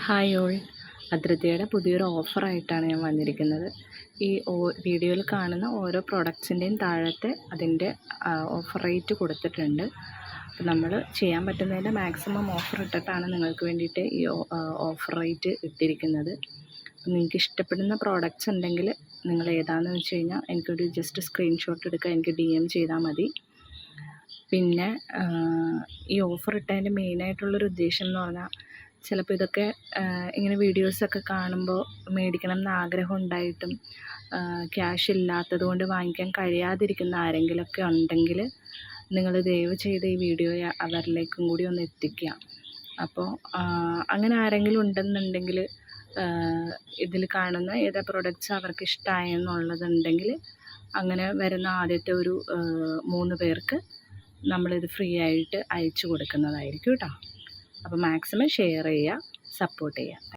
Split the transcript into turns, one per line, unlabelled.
Hi all, അദ്രിതയുടെ പുതിയൊരു ഓഫറായിട്ടാണ് ഞാൻ വന്നിരിക്കുന്നത്. ഈ വീഡിയോയിൽ കാണുന്ന ഓരോ പ്രൊഡക്ട്സിൻ്റെയും താഴത്തെ അതിൻ്റെ ഓഫർ റേറ്റ് കൊടുത്തിട്ടുണ്ട്. നമ്മൾ ചെയ്യാൻ പറ്റുന്നതിൻ്റെ മാക്സിമം ഓഫർ ഇട്ടിട്ടാണ് നിങ്ങൾക്ക് വേണ്ടിയിട്ട് ഈ ഓഫർ റേറ്റ് ഇട്ടിരിക്കുന്നത്. നിങ്ങൾക്ക് ഇഷ്ടപ്പെടുന്ന പ്രോഡക്റ്റ്സ് ഉണ്ടെങ്കിൽ നിങ്ങൾ ഏതാണെന്ന് വെച്ച് കഴിഞ്ഞാൽ എനിക്കൊരു ജസ്റ്റ് സ്ക്രീൻഷോട്ട് എടുക്കുക, എനിക്ക് DM ചെയ്താൽ മതി. പിന്നെ ഈ ഓഫർ ഇട്ടതിൻ്റെ മെയിനായിട്ടുള്ളൊരു ഉദ്ദേശം എന്ന് പറഞ്ഞാൽ, ചിലപ്പോൾ ഇതൊക്കെ ഇങ്ങനെ വീഡിയോസൊക്കെ കാണുമ്പോൾ മേടിക്കണം എന്ന് ആഗ്രഹം ഉണ്ടായിട്ടും ക്യാഷ് ഇല്ലാത്തത് കൊണ്ട് വാങ്ങിക്കാൻ കഴിയാതിരിക്കുന്ന ആരെങ്കിലുമൊക്കെ ഉണ്ടെങ്കിൽ നിങ്ങൾ ദയവ് ചെയ്ത് ഈ വീഡിയോ അവരിലേക്കും കൂടി ഒന്ന് എത്തിക്കുക. അപ്പോൾ അങ്ങനെ ആരെങ്കിലും ഉണ്ടെന്നുണ്ടെങ്കിൽ ഇതിൽ കാണുന്ന ഏതാ പ്രൊഡക്ട്സ് അവർക്ക് ഇഷ്ടമായെന്നുള്ളതുണ്ടെങ്കിൽ അങ്ങനെ വരുന്ന ആദ്യത്തെ ഒരു 3 പേർക്ക് നമ്മളിത് ഫ്രീ ആയിട്ട് അയച്ചു കൊടുക്കുന്നതായിരിക്കും കേട്ടോ. അപ്പോൾ മാക്സിമം ഷെയർ ചെയ്യുക, സപ്പോർട്ട് ചെയ്യുക.